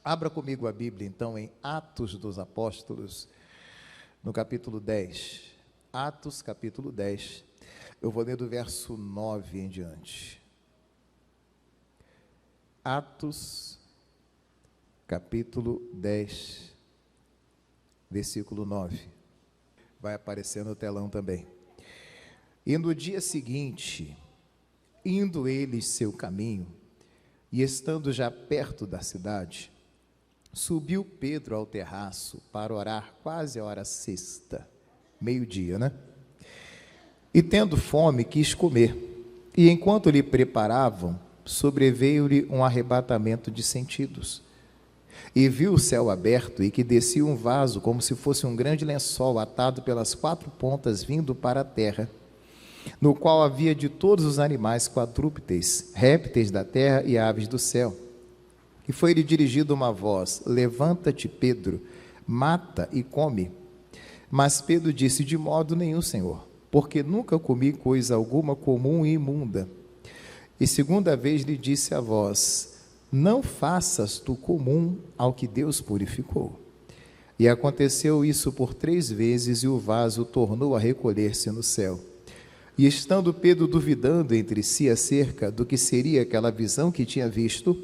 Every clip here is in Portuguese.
Abra comigo a Bíblia, então, em Atos dos Apóstolos, no capítulo 10. Atos, capítulo 10. Eu vou ler do verso 9 em diante. Atos, capítulo 10, versículo 9. Vai aparecer no telão também. E no dia seguinte, indo eles seu caminho, e estando já perto da cidade, subiu Pedro ao terraço para orar quase a hora sexta, meio-dia, né? E tendo fome, quis comer. E enquanto lhe preparavam, sobreveio-lhe um arrebatamento de sentidos. E viu o céu aberto e que descia um vaso, como se fosse um grande lençol atado pelas quatro pontas, vindo para a terra, no qual havia de todos os animais quadrúpedes, répteis da terra e aves do céu. E foi-lhe dirigida uma voz: levanta-te, Pedro, mata e come. Mas Pedro disse: de modo nenhum, Senhor, porque nunca comi coisa alguma comum e imunda. E segunda vez lhe disse a voz: não faças tu comum ao que Deus purificou. E aconteceu isso por 3 vezes, e o vaso tornou a recolher-se no céu. E estando Pedro duvidando entre si acerca do que seria aquela visão que tinha visto,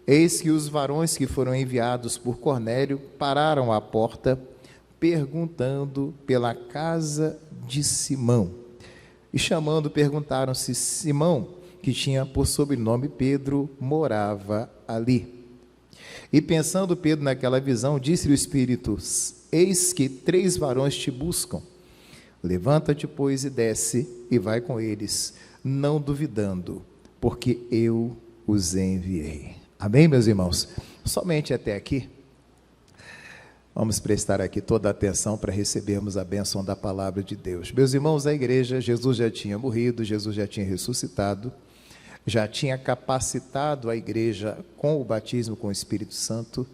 eis que os varões que foram enviados por Cornélio pararam à porta, perguntando pela casa de Simão. E chamando, perguntaram se Simão, que tinha por sobrenome Pedro, morava ali. E pensando Pedro naquela visão, disse-lhe o Espírito: eis que 3 varões te buscam. Levanta-te, pois, e desce, e vai com eles, não duvidando, porque eu os enviei. Amém, meus irmãos? Somente até aqui. Vamos prestar aqui toda a atenção para recebermos a bênção da palavra de Deus. Meus irmãos, a igreja, Jesus já tinha morrido, Jesus já tinha ressuscitado, já tinha capacitado a igreja com o batismo com o Espírito Santo,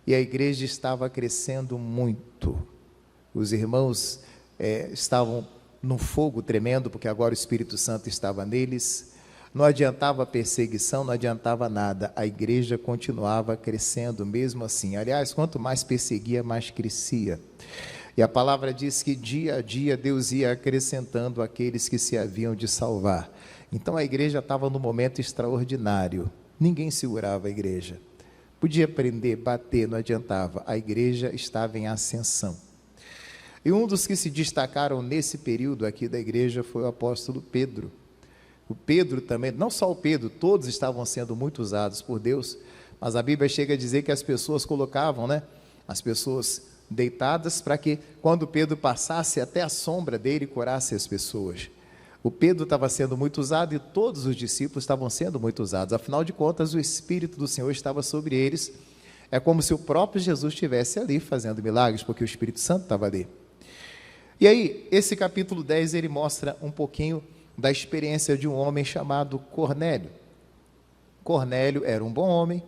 e a igreja estava crescendo muito. Os irmãos estavam num fogo tremendo, porque agora o Espírito Santo estava neles. Não adiantava perseguição, não adiantava nada, a igreja continuava crescendo mesmo assim. Aliás, quanto mais perseguia, mais crescia. E a palavra diz que dia a dia Deus ia acrescentando aqueles que se haviam de salvar. Então a igreja estava num momento extraordinário, ninguém segurava a igreja. Podia prender, bater, não adiantava, a igreja estava em ascensão. E um dos que se destacaram nesse período aqui da igreja foi o apóstolo Pedro. O Pedro também, não só o Pedro, todos estavam sendo muito usados por Deus, mas a Bíblia chega a dizer que as pessoas colocavam, as pessoas deitadas para que quando Pedro passasse até a sombra dele curasse as pessoas. O Pedro estava sendo muito usado e todos os discípulos estavam sendo muito usados, afinal de contas o Espírito do Senhor estava sobre eles, é como se o próprio Jesus estivesse ali fazendo milagres, porque o Espírito Santo estava ali. E aí, esse capítulo 10, ele mostra um pouquinho da experiência de um homem chamado Cornélio. Cornélio era um bom homem,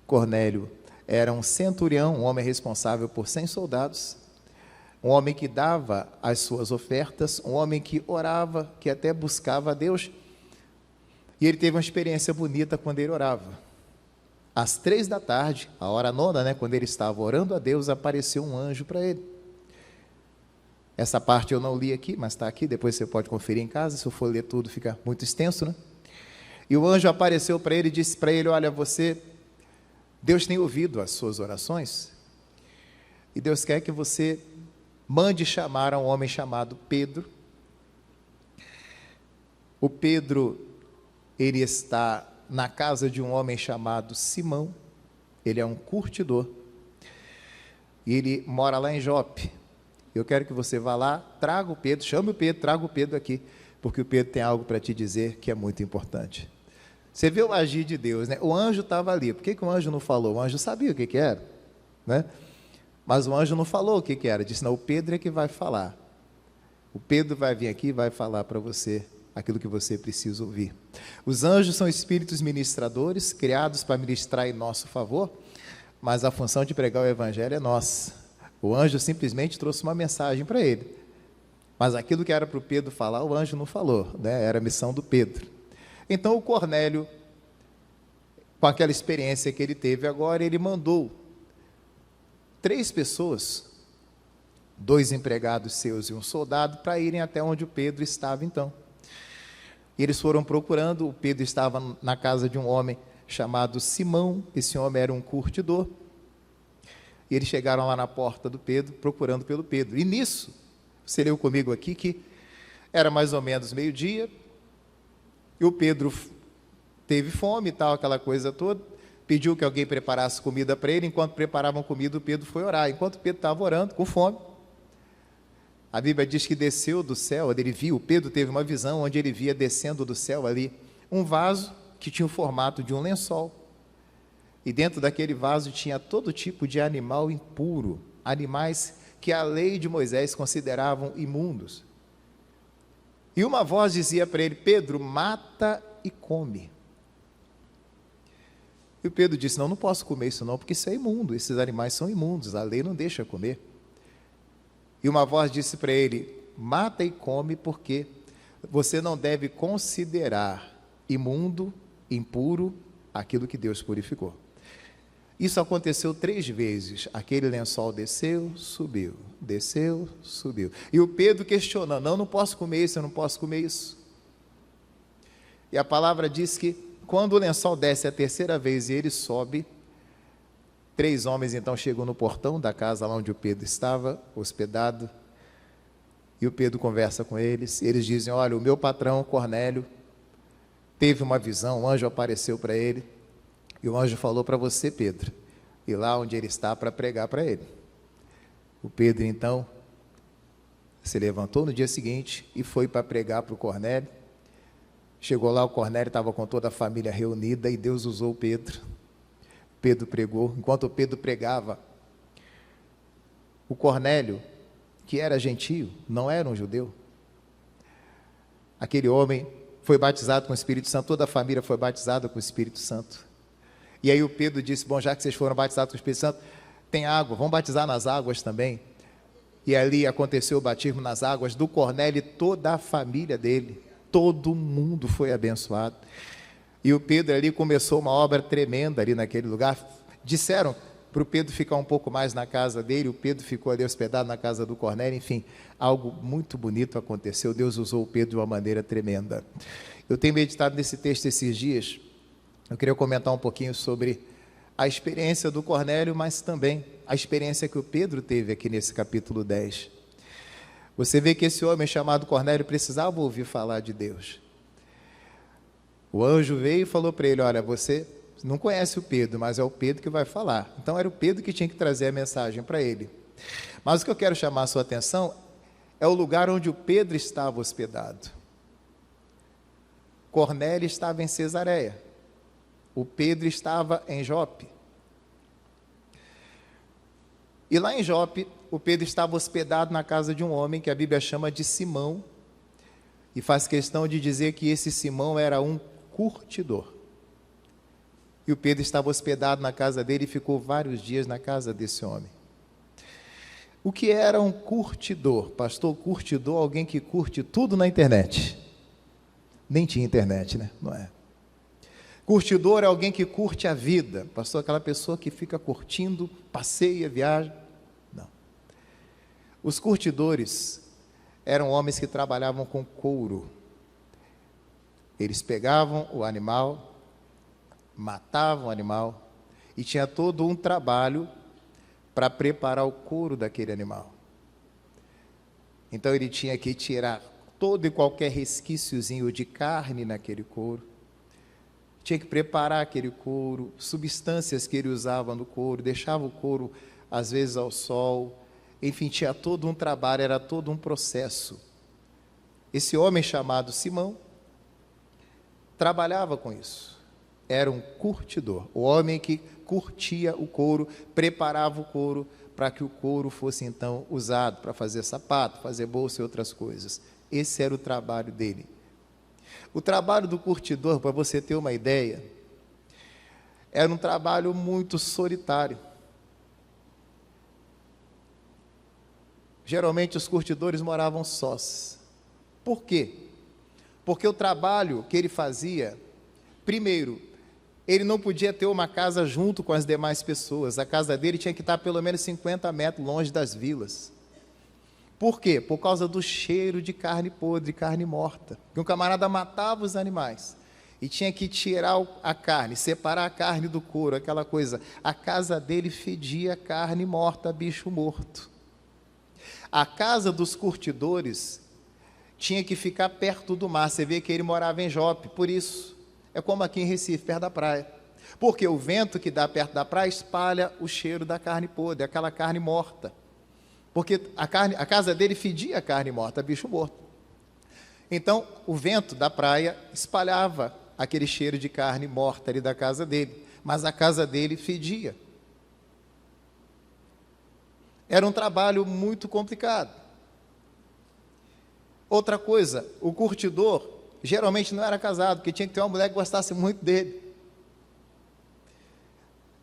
Cornélio era um centurião, um homem responsável por 100 soldados, um homem que dava as suas ofertas, um homem que orava, que até buscava a Deus, e ele teve uma experiência bonita quando ele orava. Às 3 da tarde, a hora nona, quando ele estava orando a Deus, apareceu um anjo para ele. Essa parte eu não li aqui, mas está aqui, depois você pode conferir em casa, se eu for ler tudo fica muito extenso, E o anjo apareceu para ele e disse para ele: olha, Deus tem ouvido as suas orações, e Deus quer que você mande chamar a um homem chamado Pedro. O Pedro, ele está na casa de um homem chamado Simão, ele é um curtidor, e ele mora lá em Jope. Eu quero que você vá lá, traga o Pedro, chame o Pedro, traga o Pedro aqui, porque o Pedro tem algo para te dizer que é muito importante. Você vê o agir de Deus, O anjo estava ali, por que o anjo não falou? O anjo sabia o que era, Mas o anjo não falou o que era, disse: não, o Pedro é que vai falar. O Pedro vai vir aqui e vai falar para você aquilo que você precisa ouvir. Os anjos são espíritos ministradores, criados para ministrar em nosso favor, mas a função de pregar o evangelho é nossa. O anjo simplesmente trouxe uma mensagem para ele, mas aquilo que era para o Pedro falar, o anjo não falou, era a missão do Pedro. Então o Cornélio, com aquela experiência que ele teve agora, ele mandou 3 pessoas, 2 empregados seus e um soldado, para irem até onde o Pedro estava então. E eles foram procurando, o Pedro estava na casa de um homem chamado Simão, esse homem era um curtidor, e eles chegaram lá na porta do Pedro, procurando pelo Pedro. E nisso, você leu comigo aqui que era mais ou menos meio-dia, e o Pedro teve fome e tal, aquela coisa toda, pediu que alguém preparasse comida para ele. Enquanto preparavam comida, o Pedro foi orar. Enquanto o Pedro estava orando, com fome, a Bíblia diz que desceu do céu, ele viu, o Pedro teve uma visão onde ele via descendo do céu ali, um vaso que tinha o formato de um lençol, e dentro daquele vaso tinha todo tipo de animal impuro, animais que a lei de Moisés consideravam imundos. E uma voz dizia para ele: Pedro, mata e come. E o Pedro disse: não posso comer isso não, porque isso é imundo, esses animais são imundos, a lei não deixa comer. E uma voz disse para ele: mata e come, porque você não deve considerar imundo, impuro, aquilo que Deus purificou. Isso aconteceu 3 vezes, aquele lençol desceu, subiu, desceu, subiu. E o Pedro questionando: não posso comer isso, eu não posso comer isso. E a palavra diz que quando o lençol desce a 3ª vez e ele sobe, 3 homens então chegam no portão da casa lá onde o Pedro estava hospedado, e o Pedro conversa com eles, e eles dizem: olha, o meu patrão Cornélio teve uma visão, um anjo apareceu para ele, e o anjo falou para você, Pedro, ir lá onde ele está para pregar para ele. O Pedro então se levantou no dia seguinte e foi para pregar para o Cornélio. Chegou lá, o Cornélio estava com toda a família reunida, e Deus usou o Pedro. Pedro pregou. Enquanto o Pedro pregava, o Cornélio, que era gentio, não era um judeu, aquele homem foi batizado com o Espírito Santo, toda a família foi batizada com o Espírito Santo. E aí o Pedro disse: bom, já que vocês foram batizados com o Espírito Santo, tem água, vamos batizar nas águas também. E ali aconteceu o batismo nas águas do Cornélio e toda a família dele, todo mundo foi abençoado. E o Pedro ali começou uma obra tremenda ali naquele lugar. Disseram para o Pedro ficar um pouco mais na casa dele, o Pedro ficou ali hospedado na casa do Cornélio. Enfim, algo muito bonito aconteceu, Deus usou o Pedro de uma maneira tremenda. Eu tenho meditado nesse texto esses dias. Eu queria comentar um pouquinho sobre a experiência do Cornélio, mas também a experiência que o Pedro teve aqui nesse capítulo 10. Você vê que esse homem chamado Cornélio precisava ouvir falar de Deus. O anjo veio e falou para ele: olha, você não conhece o Pedro, mas é o Pedro que vai falar. Então era o Pedro que tinha que trazer a mensagem para ele. Mas o que eu quero chamar a sua atenção é o lugar onde o Pedro estava hospedado. Cornélio estava em Cesareia, o Pedro estava em Jope. E lá em Jope, o Pedro estava hospedado na casa de um homem que a Bíblia chama de Simão, e faz questão de dizer que esse Simão era um curtidor. E o Pedro estava hospedado na casa dele e ficou vários dias na casa desse homem. O que era um curtidor? Pastor, curtidor, alguém que curte tudo na internet. Nem tinha internet, né? Não é? Curtidor é alguém que curte a vida. Pastor, aquela pessoa que fica curtindo, passeia, viaja. Não. Os curtidores eram homens que trabalhavam com couro. Eles pegavam o animal, matavam o animal, e tinha todo um trabalho para preparar o couro daquele animal. Então ele tinha que tirar todo e qualquer resquíciozinho de carne naquele couro, tinha que preparar aquele couro, substâncias que ele usava no couro, deixava o couro às vezes ao sol, enfim, tinha todo um trabalho, era todo um processo. Esse homem chamado Simão trabalhava com isso, era um curtidor, o homem que curtia o couro, preparava o couro para que o couro fosse então usado para fazer sapato, fazer bolsa e outras coisas. Esse era o trabalho dele. O trabalho do curtidor, para você ter uma ideia, era um trabalho muito solitário. Geralmente os curtidores moravam sós. Por quê? Porque o trabalho que ele fazia, primeiro, Ele não podia ter uma casa junto com as demais pessoas. A casa dele tinha que estar pelo menos 50 metros longe das vilas. Por quê? Por causa do cheiro de carne podre, carne morta. Que um camarada matava os animais e tinha que tirar a carne, separar a carne do couro, aquela coisa. A casa dele fedia carne morta, bicho morto. A casa dos curtidores tinha que ficar perto do mar. Você vê que ele morava em Jope, por isso. É como aqui em Recife, perto da praia. Porque o vento que dá perto da praia espalha o cheiro da carne podre, aquela carne morta. Porque a casa dele fedia carne morta, bicho morto. Então, o vento da praia espalhava aquele cheiro de carne morta ali da casa dele. Mas a casa dele fedia. Era um trabalho muito complicado. Outra coisa, o curtidor geralmente não era casado, porque tinha que ter uma mulher que gostasse muito dele.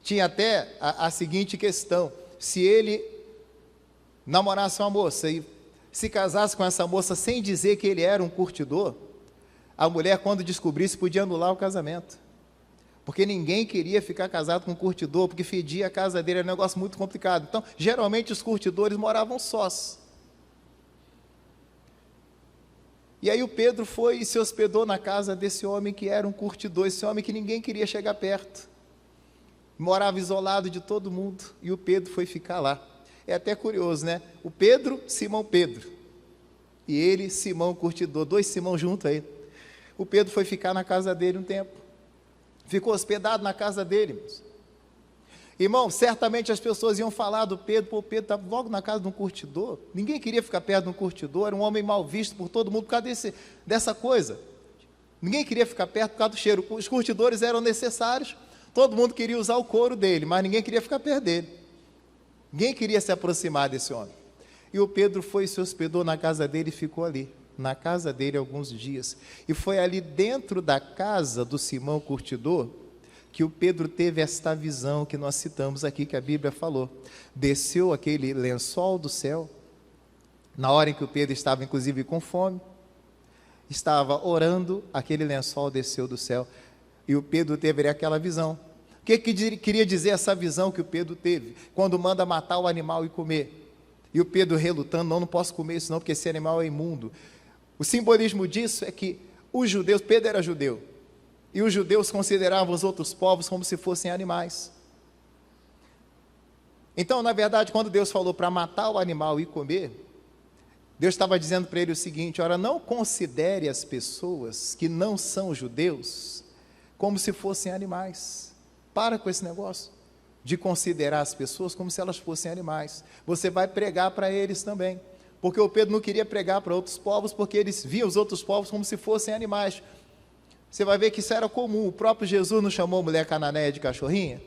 Tinha até a seguinte questão: se ele namorasse uma moça e se casasse com essa moça sem dizer que ele era um curtidor, a mulher, quando descobrisse, podia anular o casamento. Porque ninguém queria ficar casado com um curtidor, porque fedia a casa dele, era um negócio muito complicado. Então, geralmente os curtidores moravam sós. E aí o Pedro foi e se hospedou na casa desse homem que era um curtidor, esse homem que ninguém queria chegar perto. Morava isolado de todo mundo, e o Pedro foi ficar lá. É até curioso, né? O Pedro, Simão Pedro. E ele, Simão curtidor, dois Simão juntos aí. O Pedro foi ficar na casa dele um tempo. Ficou hospedado na casa dele, irmãos. Irmão, certamente as pessoas iam falar do Pedro, pô, o Pedro estava logo na casa de um curtidor. Ninguém queria ficar perto de um curtidor, era um homem mal visto por todo mundo por causa dessa coisa. Ninguém queria ficar perto por causa do cheiro. Os curtidores eram necessários, todo mundo queria usar o couro dele, mas ninguém queria ficar perto dele. Ninguém queria se aproximar desse homem. E o Pedro foi e se hospedou na casa dele e ficou ali, na casa dele alguns dias. E foi ali dentro da casa do Simão curtidor que o Pedro teve esta visão que nós citamos aqui, que a Bíblia falou. Desceu aquele lençol do céu, na hora em que o Pedro estava inclusive com fome, estava orando, aquele lençol desceu do céu, e o Pedro teve aquela visão. O que queria dizer essa visão que o Pedro teve? Quando manda matar o animal e comer. E o Pedro relutando, não posso comer isso não, porque esse animal é imundo. O simbolismo disso é que os judeus, Pedro era judeu, e os judeus consideravam os outros povos como se fossem animais. Então, na verdade, quando Deus falou para matar o animal e comer, Deus estava dizendo para ele o seguinte: ora, não considere as pessoas que não são judeus como se fossem animais. Para com esse negócio de considerar as pessoas como se elas fossem animais. Você vai pregar para eles também. Porque o Pedro não queria pregar para outros povos, porque eles viam os outros povos como se fossem animais. Você vai ver que isso era comum. O próprio Jesus não chamou a mulher cananeia de cachorrinha?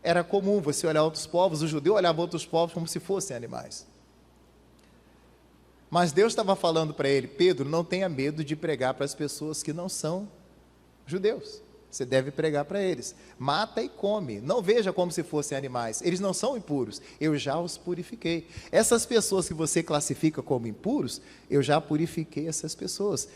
Era comum você olhar outros povos, o judeu olhava outros povos como se fossem animais. Mas Deus estava falando para ele: Pedro, não tenha medo de pregar para as pessoas que não são judeus. Você deve pregar para eles. Mata e come. Não veja como se fossem animais. Eles não são impuros. Eu já os purifiquei. Essas pessoas que você classifica como impuros, eu já purifiquei essas pessoas.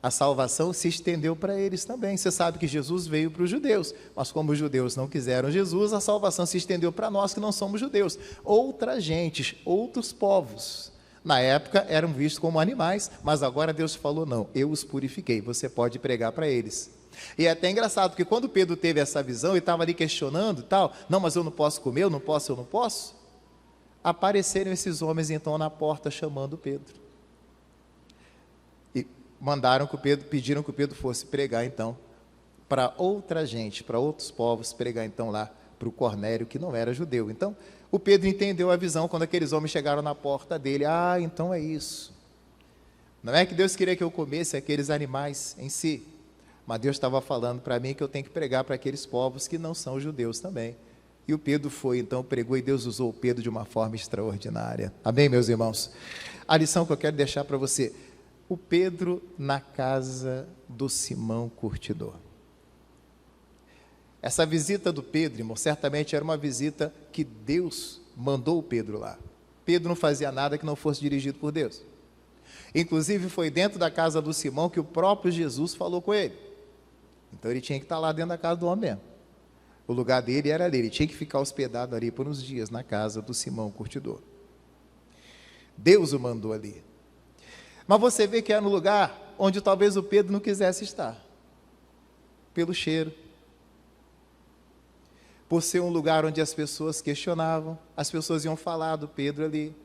A salvação se estendeu para eles também. Você sabe que Jesus veio para os judeus, mas como os judeus não quiseram Jesus, a salvação se estendeu para nós que não somos judeus. Outras gentes, outros povos, na época eram vistos como animais, mas agora Deus falou: não, eu os purifiquei, você pode pregar para eles. E é até engraçado, porque quando Pedro teve essa visão e estava ali questionando e tal, não, mas eu não posso comer, eu não posso, apareceram esses homens então na porta chamando Pedro. E pediram que o Pedro fosse pregar então para outra gente, para outros povos, pregar então lá para o Cornélio, que não era judeu. Então, o Pedro entendeu a visão quando aqueles homens chegaram na porta dele. Ah, então é isso. Não é que Deus queria que eu comesse aqueles animais em si, mas Deus estava falando para mim que eu tenho que pregar para aqueles povos que não são judeus também. E o Pedro foi, então, pregou, e Deus usou o Pedro de uma forma extraordinária. Amém, meus irmãos? A lição que eu quero deixar para você: o Pedro na casa do Simão curtidor. Essa visita do Pedro, irmão, certamente era uma visita que Deus mandou o Pedro lá. Pedro não fazia nada que não fosse dirigido por Deus. Inclusive, foi dentro da casa do Simão que o próprio Jesus falou com ele. Então ele tinha que estar lá dentro da casa do homem mesmo. O lugar dele era ali, ele tinha que ficar hospedado ali por uns dias na casa do Simão curtidor. Deus o mandou ali. Mas você vê que é no lugar onde talvez o Pedro não quisesse estar. Pelo cheiro. Por ser um lugar onde as pessoas questionavam, as pessoas iam falar do Pedro ali.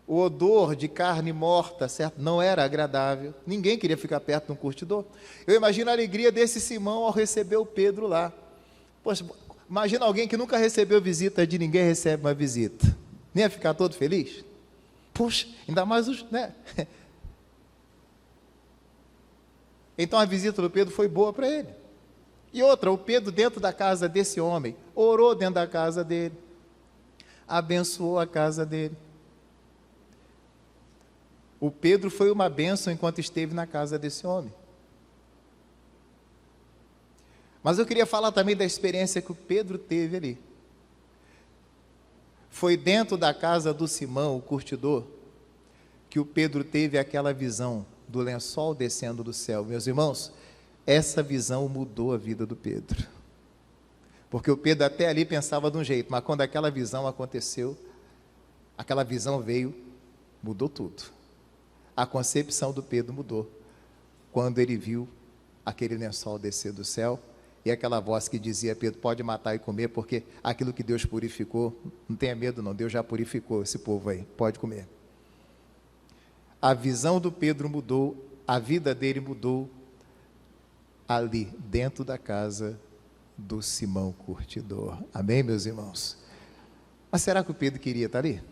O odor de carne morta, certo? Não era agradável. Ninguém queria ficar perto de um curtidor. Eu imagino a alegria desse Simão ao receber o Pedro lá. Poxa, imagina alguém que nunca recebeu visita de ninguém recebe uma visita. Nem ia ficar todo feliz? Poxa, ainda mais os, né? Então a visita do Pedro foi boa para ele. E outra, o Pedro dentro da casa desse homem, orou dentro da casa dele, abençoou a casa dele. O Pedro foi uma bênção enquanto esteve na casa desse homem. Mas eu queria falar também da experiência que o Pedro teve ali. Foi dentro da casa do Simão, o curtidor, que o Pedro teve aquela visão do lençol descendo do céu. Meus irmãos, essa visão mudou a vida do Pedro. Porque o Pedro até ali pensava de um jeito, mas quando aquela visão aconteceu, aquela visão veio, mudou tudo. A concepção do Pedro mudou, quando ele viu aquele lençol descer do céu, e aquela voz que dizia, Pedro, pode matar e comer, porque aquilo que Deus purificou, não tenha medo não, Deus já purificou esse povo aí, pode comer. A visão do Pedro mudou, a vida dele mudou, ali, dentro da casa do Simão curtidor. Amém, meus irmãos? Mas será que o Pedro queria estar ali?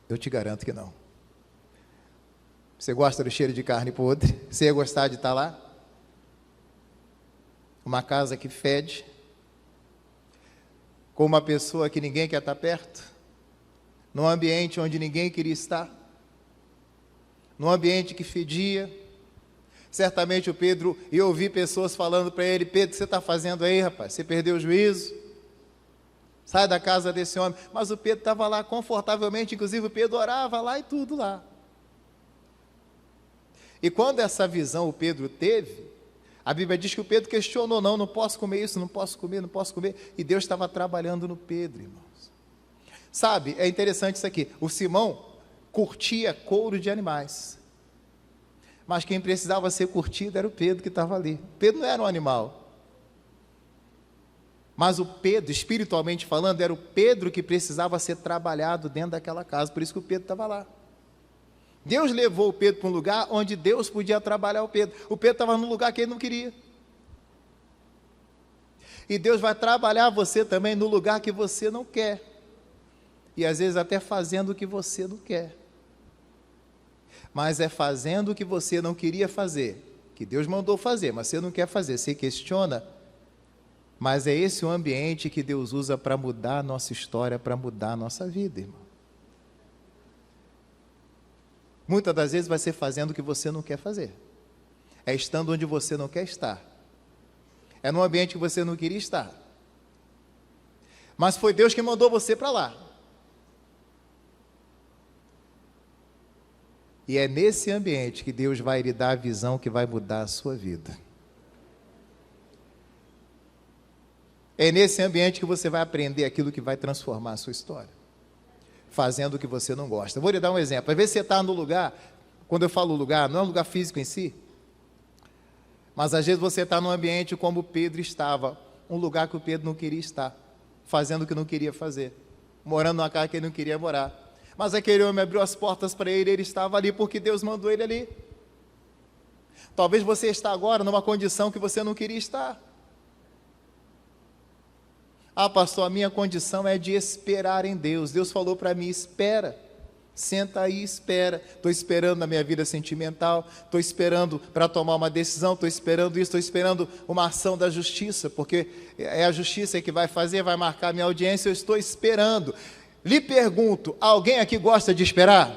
Eu te garanto que não. Você gosta do cheiro de carne podre? Você ia gostar de estar lá? Uma casa que fede, com uma pessoa que ninguém quer estar perto, num ambiente onde ninguém queria estar, num ambiente que fedia. Certamente o Pedro ia ouvir pessoas falando para ele, Pedro, o que você está fazendo aí, rapaz? Você perdeu o juízo? Sai da casa desse homem. Mas o Pedro estava lá confortavelmente, inclusive o Pedro orava lá e tudo lá. E quando essa visão o Pedro teve, a Bíblia diz que o Pedro questionou, não posso comer isso, não posso comer, e Deus estava trabalhando no Pedro, irmãos. Sabe, é interessante isso aqui, o Simão curtia couro de animais, mas quem precisava ser curtido era o Pedro que estava ali. Pedro não era um animal, mas o Pedro, espiritualmente falando, era o Pedro que precisava ser trabalhado dentro daquela casa, por isso que o Pedro estava lá. Deus levou o Pedro para um lugar onde Deus podia trabalhar o Pedro. O Pedro estava num lugar que ele não queria. E Deus vai trabalhar você também no lugar que você não quer. E às vezes até fazendo o que você não quer. Mas é fazendo o que você não queria fazer, que Deus mandou fazer, mas você não quer fazer, você questiona. Mas é esse o ambiente que Deus usa para mudar a nossa história, para mudar a nossa vida, irmão. Muitas das vezes vai ser fazendo o que você não quer fazer. É estando onde você não quer estar. É num ambiente que você não queria estar. Mas foi Deus que mandou você para lá. E é nesse ambiente que Deus vai lhe dar a visão que vai mudar a sua vida. É nesse ambiente que você vai aprender aquilo que vai transformar a sua história. Fazendo o que você não gosta. Vou lhe dar um exemplo. Às vezes você está no lugar, quando eu falo lugar, não é um lugar físico em si, mas às vezes você está num ambiente como Pedro estava, um lugar que o Pedro não queria estar, fazendo o que não queria fazer, morando numa casa que ele não queria morar. Mas aquele homem abriu as portas para ele, ele estava ali porque Deus mandou ele ali. Talvez você está agora numa condição que você não queria estar. Ah, pastor, a minha condição é de esperar em Deus. Deus falou para mim, espera. Senta aí e espera. Estou esperando na minha vida sentimental, estou esperando para tomar uma decisão, estou esperando isso, estou esperando uma ação da justiça, porque é a justiça que vai fazer, vai marcar a minha audiência, eu estou esperando. Lhe pergunto, alguém aqui gosta de esperar?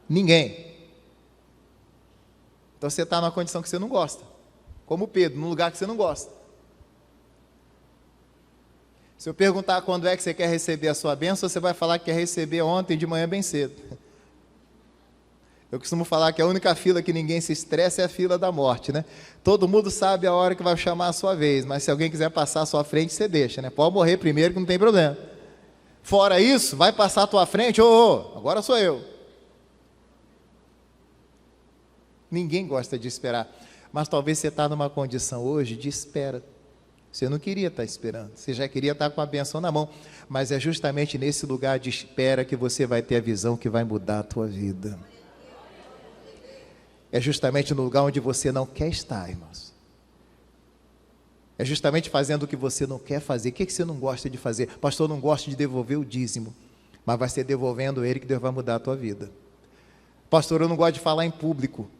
Ninguém. Então você está numa condição que você não gosta, como Pedro, num lugar que você não gosta. Se eu perguntar quando é que você quer receber a sua bênção, você vai falar que quer receber ontem de manhã bem cedo. Eu costumo falar que a única fila que ninguém se estressa é a fila da morte, né? Todo mundo sabe a hora que vai chamar a sua vez, mas se alguém quiser passar à sua frente, você deixa, né? Pode morrer primeiro que não tem problema. Fora isso, vai passar à tua frente, agora sou eu. Ninguém gosta de esperar, mas talvez você está numa condição hoje de espera. Você não queria estar esperando, você já queria estar com a benção na mão, mas é justamente nesse lugar de espera que você vai ter a visão que vai mudar a tua vida. É justamente no lugar onde você não quer estar, irmãos. É justamente fazendo o que você não quer fazer. O que você não gosta de fazer? Pastor, não gosto de devolver o dízimo, mas vai ser devolvendo ele que Deus vai mudar a tua vida. Pastor, eu não gosto de falar em público,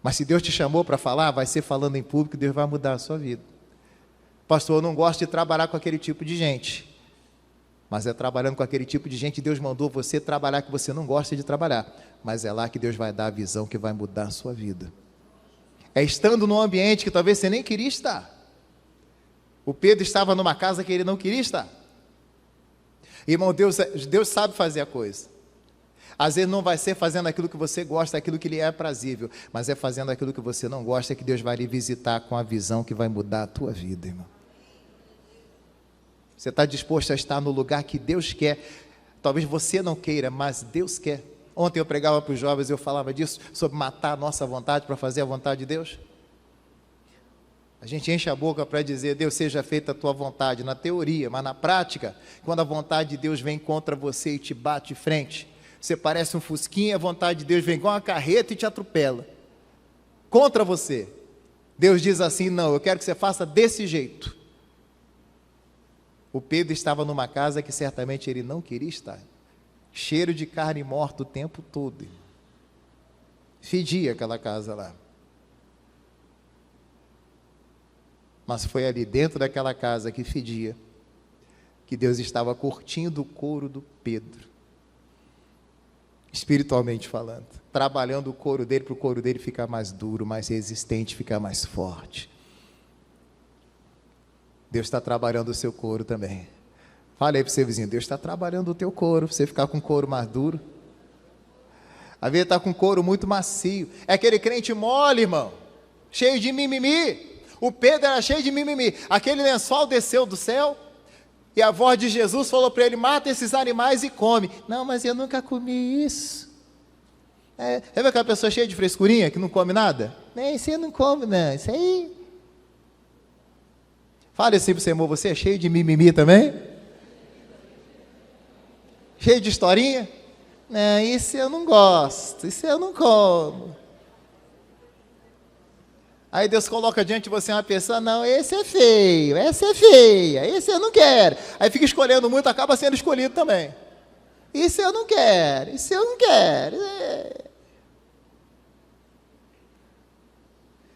mas se Deus te chamou para falar, vai ser falando em público que Deus vai mudar a sua vida. Pastor, eu não gosto de trabalhar com aquele tipo de gente, mas é trabalhando com aquele tipo de gente, Deus mandou você trabalhar que você não gosta de trabalhar, mas é lá que Deus vai dar a visão que vai mudar a sua vida. É estando num ambiente que talvez você nem queria estar. O Pedro estava numa casa que ele não queria estar. Irmão, Deus sabe fazer a coisa. Às vezes não vai ser fazendo aquilo que você gosta, aquilo que lhe é aprazível, mas é fazendo aquilo que você não gosta que Deus vai lhe visitar com a visão que vai mudar a tua vida, irmão. Você está disposto a estar no lugar que Deus quer? Talvez você não queira, mas Deus quer. Ontem eu pregava para os jovens, eu falava disso, sobre matar a nossa vontade para fazer a vontade de Deus. A gente enche a boca para dizer, Deus, seja feita a tua vontade, na teoria, mas na prática, quando a vontade de Deus vem contra você e te bate de frente, você parece um fusquinha, a vontade de Deus vem igual uma carreta e te atropela, contra você. Deus diz assim, não, eu quero que você faça desse jeito. O Pedro estava numa casa que certamente ele não queria estar, cheiro de carne morta o tempo todo, fedia aquela casa lá, mas foi ali dentro daquela casa que fedia, que Deus estava curtindo o couro do Pedro, espiritualmente falando, trabalhando o couro dele para o couro dele ficar mais duro, mais resistente, ficar mais forte. Deus está trabalhando o seu couro também. Fala aí para o seu vizinho, Deus está trabalhando o teu couro, para você ficar com o couro mais duro. Às vezes está com o couro muito macio. É aquele crente mole, irmão, cheio de mimimi. O Pedro era cheio de mimimi. Aquele lençol desceu do céu e a voz de Jesus falou para ele, mata esses animais e come. Não, mas eu nunca comi isso. Sabe aquela pessoa cheia de frescurinha, que não come nada? Isso aí não come, não, isso aí... Fale assim para o seu irmão, você é cheio de mimimi também? Cheio de historinha? Não, isso eu não gosto, isso eu não como. Aí Deus coloca diante de você uma pessoa, não, esse é feio, essa é feia, esse eu não quero. Aí fica escolhendo muito, acaba sendo escolhido também. Isso eu não quero, isso eu não quero.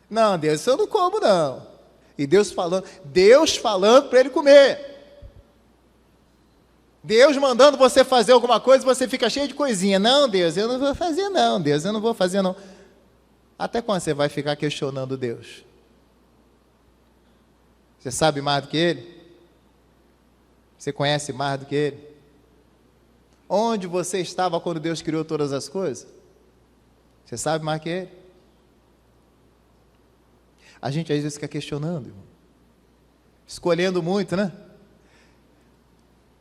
Não, Deus, isso eu não como não. E Deus falando para ele comer. Deus mandando você fazer alguma coisa, você fica cheio de coisinha. Não, Deus, eu não vou fazer não, Deus, eu não vou fazer não. Até quando você vai ficar questionando Deus? Você sabe mais do que Ele? Você conhece mais do que Ele? Onde você estava quando Deus criou todas as coisas? Você sabe mais que Ele? A gente às vezes fica questionando, irmão. Escolhendo muito, né?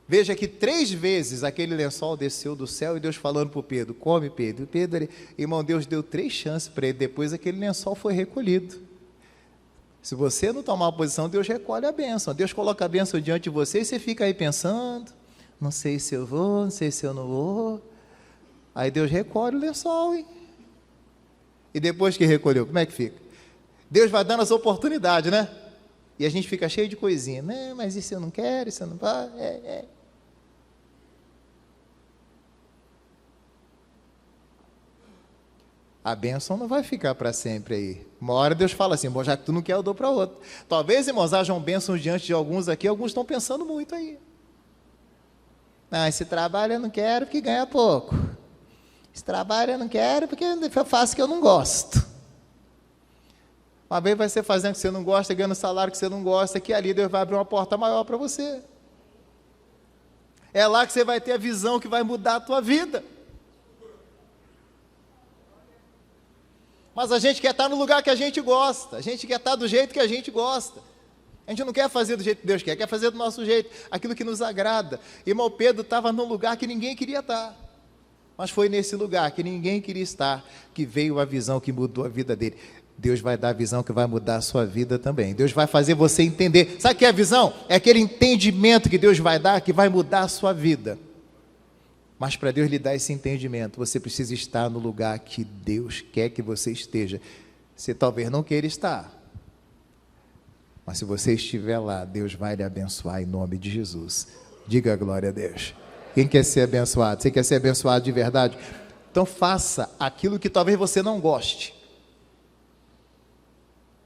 Veja que 3 vezes aquele lençol desceu do céu e Deus falando para o Pedro, come Pedro. E Pedro, irmão, Deus deu 3 chances para ele, depois aquele lençol foi recolhido. Se você não tomar uma posição, Deus recolhe a bênção. Deus coloca a bênção diante de você e você fica aí pensando, não sei se eu vou, não sei se eu não vou. Aí Deus recolhe o lençol, hein? E depois que recolheu, como é que fica? Deus vai dando as oportunidades, né? E a gente fica cheio de coisinha. Não, mas isso eu não quero, isso eu não vai. A bênção não vai ficar para sempre aí. Uma hora Deus fala assim, bom, já que tu não quer, eu dou para outro. Talvez, irmãos, hajam bênçãos diante de alguns aqui, alguns estão pensando muito aí. Não, esse trabalho eu não quero porque ganha pouco. Esse trabalho eu não quero porque eu faço o que eu não gosto. Uma vez vai ser fazendo o que você não gosta, ganhando salário que você não gosta, que ali Deus vai abrir uma porta maior para você. É lá que você vai ter a visão que vai mudar a tua vida. Mas a gente quer estar no lugar que a gente gosta, a gente quer estar do jeito que a gente gosta. A gente não quer fazer do jeito que Deus quer fazer do nosso jeito, aquilo que nos agrada. Irmão Pedro estava num lugar que ninguém queria estar, mas foi nesse lugar que ninguém queria estar, que veio a visão que mudou a vida dele. Deus vai dar a visão que vai mudar a sua vida também. Deus vai fazer você entender. Sabe o que é a visão? É aquele entendimento que Deus vai dar, que vai mudar a sua vida. Mas para Deus lhe dar esse entendimento, você precisa estar no lugar que Deus quer que você esteja. Você talvez não queira estar, mas se você estiver lá, Deus vai lhe abençoar em nome de Jesus. Diga glória a Deus. Quem quer ser abençoado? Você quer ser abençoado de verdade? Então faça aquilo que talvez você não goste,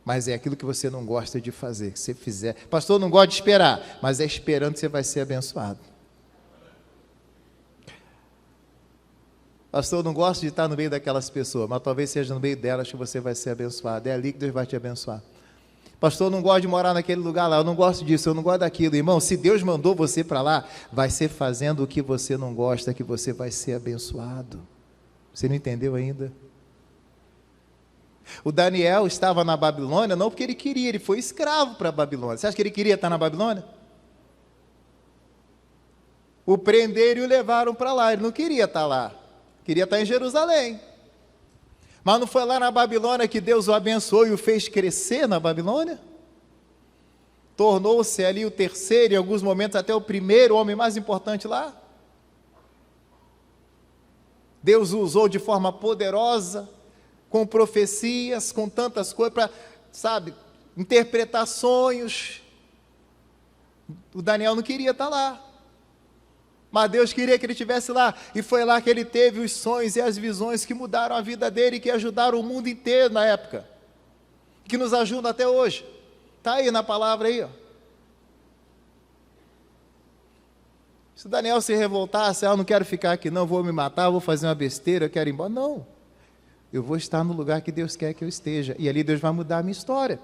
mas é aquilo que você não gosta de fazer, que você fizer. Pastor, não gosta de esperar, mas é esperando que você vai ser abençoado. Pastor, não gosto de estar no meio daquelas pessoas, mas talvez seja no meio delas que você vai ser abençoado. É ali que Deus vai te abençoar. Pastor, eu não gosto de morar naquele lugar lá, eu não gosto disso, eu não gosto daquilo. Irmão, se Deus mandou você para lá, vai ser fazendo o que você não gosta, que você vai ser abençoado. Você não entendeu ainda? O Daniel estava na Babilônia, não porque ele queria, ele foi escravo para a Babilônia. Você acha que ele queria estar na Babilônia? O prenderam e o levaram para lá, ele não queria estar lá. Queria estar em Jerusalém. Mas não foi lá na Babilônia que Deus o abençoou e o fez crescer na Babilônia? Tornou-se ali o terceiro, em alguns momentos até o primeiro homem mais importante lá? Deus o usou de forma poderosa, com profecias, com tantas coisas, para, interpretar sonhos. O Daniel não queria estar lá. Mas Deus queria que ele estivesse lá, e foi lá que ele teve os sonhos e as visões que mudaram a vida dele, que ajudaram o mundo inteiro na época, que nos ajudam até hoje. Está aí na palavra aí, ó. Se Daniel se revoltasse, eu não quero ficar aqui não, vou me matar, vou fazer uma besteira, eu quero ir embora. Não, eu vou estar no lugar que Deus quer que eu esteja, e ali Deus vai mudar a minha história.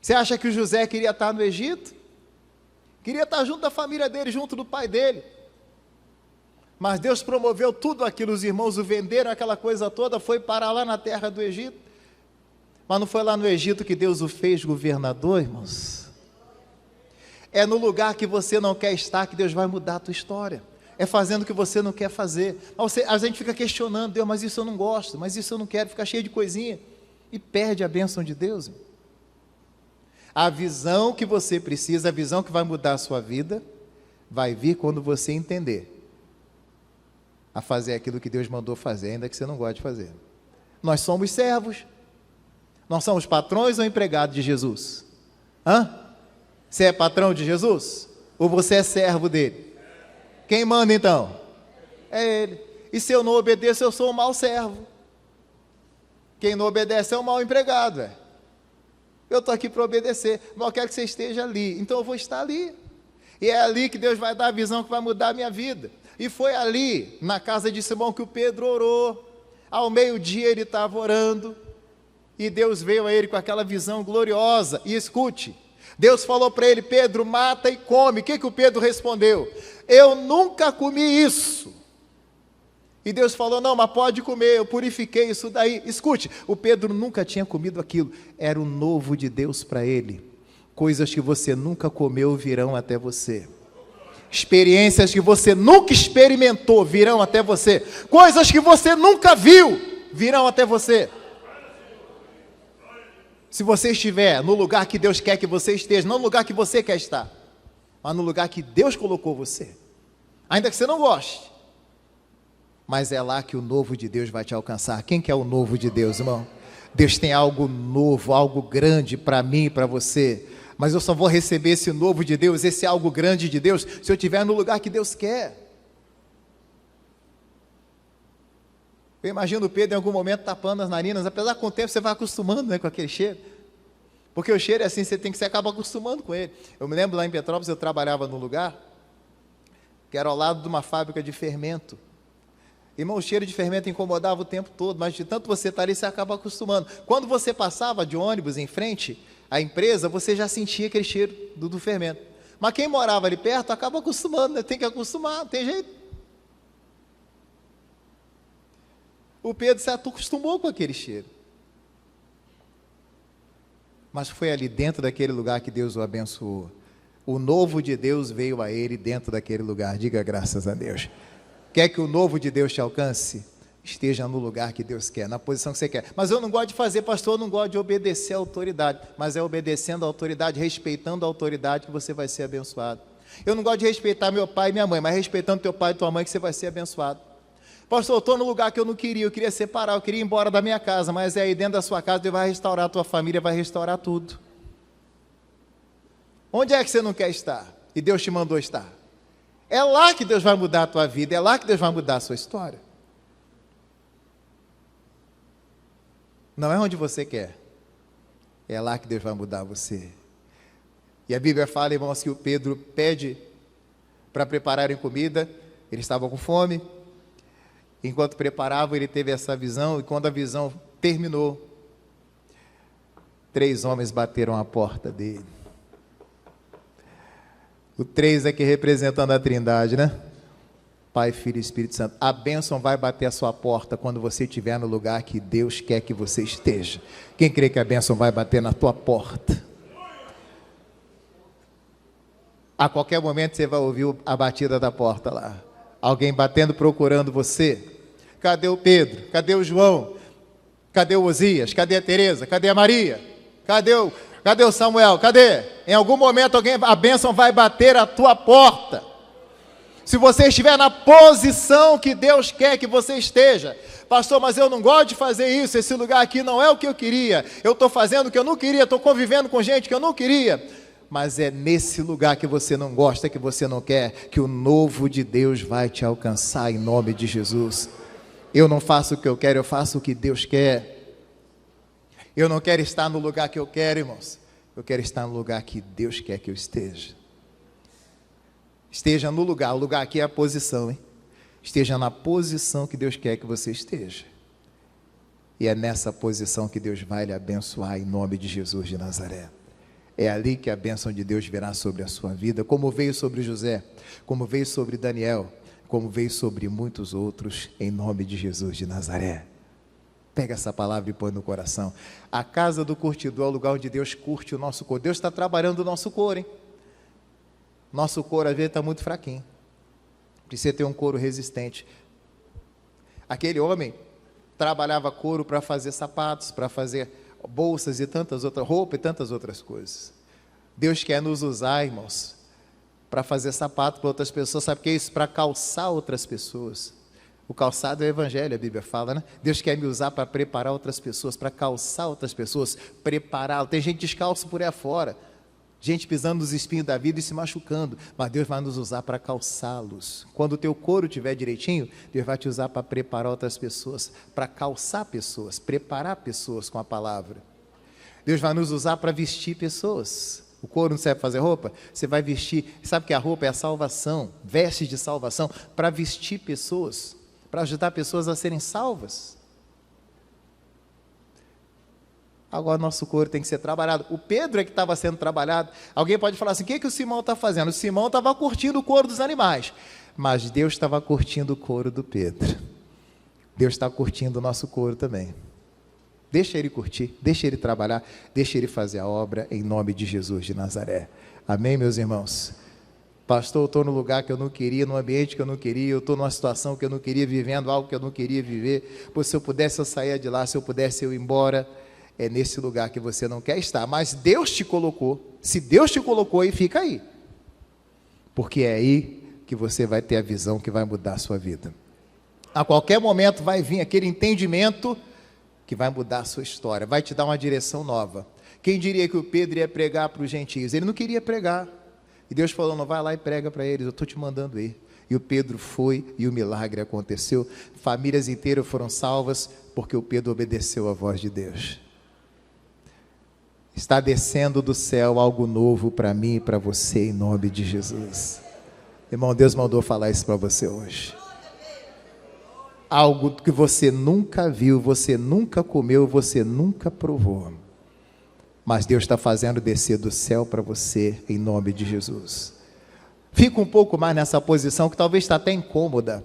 Você acha que o José queria estar no Egito? Queria estar junto da família dele, junto do pai dele. Mas Deus promoveu tudo aquilo, os irmãos o venderam, aquela coisa toda, foi parar lá na terra do Egito. Mas não foi lá no Egito que Deus o fez governador, irmãos? É no lugar que você não quer estar que Deus vai mudar a tua história. É fazendo o que você não quer fazer. A gente fica questionando, Deus, mas isso eu não gosto, mas isso eu não quero, fica cheio de coisinha. E perde a bênção de Deus. Irmão. A visão que você precisa, a visão que vai mudar a sua vida, vai vir quando você entender a fazer aquilo que Deus mandou fazer, ainda que você não goste de fazer. Nós somos servos. Nós somos patrões ou empregados de Jesus? Você é patrão de Jesus? Ou você é servo dele? Quem manda então? É ele. E se eu não obedeço, eu sou um mau servo. Quem não obedece é um mau empregado. Eu estou aqui para obedecer, mas eu quero que você esteja ali. Então eu vou estar ali. E é ali que Deus vai dar a visão que vai mudar a minha vida. E foi ali, na casa de Simão, que o Pedro orou. Ao meio-dia ele estava orando, e Deus veio a ele com aquela visão gloriosa. E escute, Deus falou para ele, Pedro, mata e come. O que o Pedro respondeu? Eu nunca comi isso. E Deus falou, não, mas pode comer, eu purifiquei isso daí. Escute, o Pedro nunca tinha comido aquilo, era o novo de Deus para ele. Coisas que você nunca comeu virão até você. Experiências que você nunca experimentou virão até você. Coisas que você nunca viu virão até você. Se você estiver no lugar que Deus quer que você esteja, não no lugar que você quer estar, mas no lugar que Deus colocou você, ainda que você não goste, mas é lá que o novo de Deus vai te alcançar. Quem que é o novo de Deus, irmão? Deus tem algo novo, algo grande para mim e para você. Mas eu só vou receber esse novo de Deus, esse algo grande de Deus, se eu estiver no lugar que Deus quer. Eu imagino o Pedro em algum momento tapando as narinas, apesar que com o tempo você vai acostumando, com aquele cheiro. Porque o cheiro é assim, você acaba acostumando com ele. Eu me lembro lá em Petrópolis, eu trabalhava num lugar, que era ao lado de uma fábrica de fermento. Irmão, o cheiro de fermento incomodava o tempo todo, mas de tanto você estar ali, você acaba acostumando. Quando você passava de ônibus em frente à empresa, você já sentia aquele cheiro do fermento. Mas quem morava ali perto, acaba acostumando, né? Tem que acostumar, não tem jeito. O Pedro se acostumou com aquele cheiro. Mas foi ali dentro daquele lugar que Deus o abençoou. O novo de Deus veio a ele dentro daquele lugar. Diga graças a Deus. Quer que o novo de Deus te alcance? Esteja no lugar que Deus quer, na posição que você quer. Mas eu não gosto de fazer, pastor, eu não gosto de obedecer a autoridade. Mas é obedecendo a autoridade, respeitando a autoridade que você vai ser abençoado. Eu não gosto de respeitar meu pai e minha mãe, mas respeitando teu pai e tua mãe que você vai ser abençoado. Pastor, eu estou no lugar que eu não queria, eu queria separar, eu queria ir embora da minha casa, mas é aí dentro da sua casa, Deus vai restaurar a tua família, vai restaurar tudo. Onde é que você não quer estar? E Deus te mandou estar. É lá que Deus vai mudar a tua vida, é lá que Deus vai mudar a sua história. Não é onde você quer, é lá que Deus vai mudar você. E a Bíblia fala, irmãos, que o Pedro pede para prepararem comida, eles estavam com fome. Enquanto preparavam, ele teve essa visão, e quando a visão terminou, 3 homens bateram a porta dele. O 3 aqui representando a Trindade, né? Pai, Filho e Espírito Santo. A bênção vai bater a sua porta quando você estiver no lugar que Deus quer que você esteja. Quem crê que a bênção vai bater na tua porta? A qualquer momento você vai ouvir a batida da porta lá. Alguém batendo, procurando você. Cadê o Pedro? Cadê o João? Cadê o Osias? Cadê a Tereza? Cadê a Maria? Cadê o Samuel? Cadê? Em algum momento a bênção vai bater a tua porta. Se você estiver na posição que Deus quer que você esteja. Pastor, mas eu não gosto de fazer isso, esse lugar aqui não é o que eu queria. Eu estou fazendo o que eu não queria, estou convivendo com gente que eu não queria. Mas é nesse lugar que você não gosta, que você não quer, que o novo de Deus vai te alcançar em nome de Jesus. Eu não faço o que eu quero, eu faço o que Deus quer. Eu não quero estar no lugar que eu quero, irmãos. Eu quero estar no lugar que Deus quer que eu esteja. Esteja no lugar, o lugar aqui é a posição, hein? Esteja na posição que Deus quer que você esteja. E é nessa posição que Deus vai lhe abençoar em nome de Jesus de Nazaré. É ali que a bênção de Deus virá sobre a sua vida, como veio sobre José, como veio sobre Daniel, como veio sobre muitos outros, em nome de Jesus de Nazaré. Pega essa palavra e põe no coração. A casa do curtidor é o lugar onde Deus curte o nosso couro. Deus está trabalhando o nosso couro, hein? Nosso couro às vezes está muito fraquinho. Precisa ter um couro resistente. Aquele homem trabalhava couro para fazer sapatos, para fazer bolsas e tantas outras, roupa e tantas outras coisas. Deus quer nos usar, irmãos, para fazer sapato para outras pessoas. Sabe o que é isso? Para calçar outras pessoas. O calçado é o evangelho, a Bíblia fala, né? Deus quer me usar para preparar outras pessoas, para calçar outras pessoas, prepará-lo. Tem gente descalço por aí afora, gente pisando nos espinhos da vida e se machucando, mas Deus vai nos usar para calçá-los. Quando o teu couro estiver direitinho, Deus vai te usar para preparar outras pessoas, para calçar pessoas, preparar pessoas com a palavra. Deus vai nos usar para vestir pessoas. O couro não serve para fazer roupa? Você vai vestir, sabe que a roupa é a salvação, vestes de salvação, para vestir pessoas, para ajudar pessoas a serem salvas. Agora nosso couro tem que ser trabalhado. O Pedro é que estava sendo trabalhado. Alguém pode falar assim, o que o Simão está fazendo? O Simão estava curtindo o couro dos animais, mas Deus estava curtindo o couro do Pedro. Deus está curtindo o nosso couro também. Deixa ele curtir, deixa ele trabalhar, deixa ele fazer a obra em nome de Jesus de Nazaré. Amém, meus irmãos? Pastor, eu estou no lugar que eu não queria, no ambiente que eu não queria, eu estou numa situação que eu não queria, vivendo algo que eu não queria viver. Pois se eu pudesse eu saía de lá, se eu pudesse eu ir embora. É nesse lugar que você não quer estar, mas Deus te colocou. Se Deus te colocou aí, fica aí, porque é aí que você vai ter a visão que vai mudar a sua vida. A qualquer momento vai vir aquele entendimento que vai mudar a sua história, vai te dar uma direção nova. Quem diria que o Pedro ia pregar para os gentios? Ele não queria pregar, e Deus falou, não, vai lá e prega para eles, eu estou te mandando ir. E o Pedro foi, e o milagre aconteceu. Famílias inteiras foram salvas, porque o Pedro obedeceu à voz de Deus. Está descendo do céu algo novo para mim e para você, em nome de Jesus. Irmão, Deus mandou falar isso para você hoje. Algo que você nunca viu, você nunca comeu, você nunca provou. Mas Deus está fazendo descer do céu para você, em nome de Jesus. Fica um pouco mais nessa posição, que talvez está até incômoda.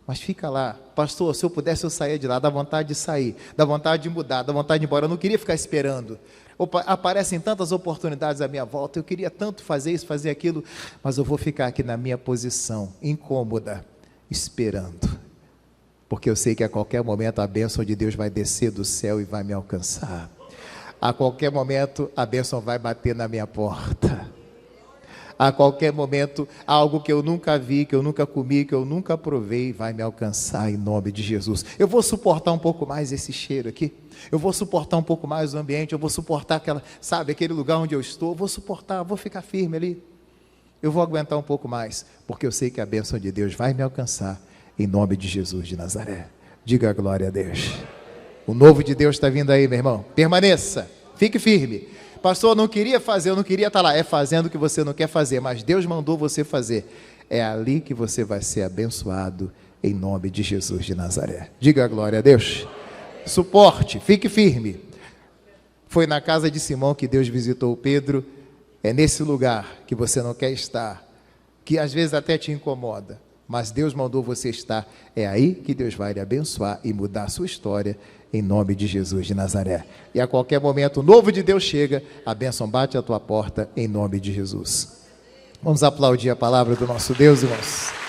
Mas fica lá. Pastor, se eu pudesse eu saía de lá, dá vontade de sair, dá vontade de mudar, dá vontade de ir embora. Eu não queria ficar esperando. Aparecem tantas oportunidades à minha volta, eu queria tanto fazer isso, fazer aquilo, mas eu vou ficar aqui na minha posição, incômoda, esperando, porque eu sei que a qualquer momento a bênção de Deus vai descer do céu e vai me alcançar. A qualquer momento a bênção vai bater na minha porta. A qualquer momento algo que eu nunca vi, que eu nunca comi, que eu nunca provei, vai me alcançar em nome de Jesus. Eu vou suportar um pouco mais esse cheiro aqui. Eu vou suportar um pouco mais o ambiente. Eu vou suportar aquele lugar onde eu estou. Eu vou suportar, vou ficar firme ali. Eu vou aguentar um pouco mais, porque eu sei que a bênção de Deus vai me alcançar em nome de Jesus de Nazaré. Diga a glória a Deus. O novo de Deus está vindo aí, meu irmão. Permaneça, fique firme. Pastor, eu não queria fazer, eu não queria estar lá. É fazendo o que você não quer fazer, mas Deus mandou você fazer. É ali que você vai ser abençoado em nome de Jesus de Nazaré. Diga a glória a Deus. Suporte, fique firme. Foi na casa de Simão que Deus visitou Pedro. É nesse lugar que você não quer estar, que às vezes até te incomoda, mas Deus mandou você estar. É aí que Deus vai lhe abençoar e mudar a sua história em nome de Jesus de Nazaré. E a qualquer momento o novo de Deus chega, a bênção bate à tua porta em nome de Jesus. Vamos aplaudir a palavra do nosso Deus, irmãos.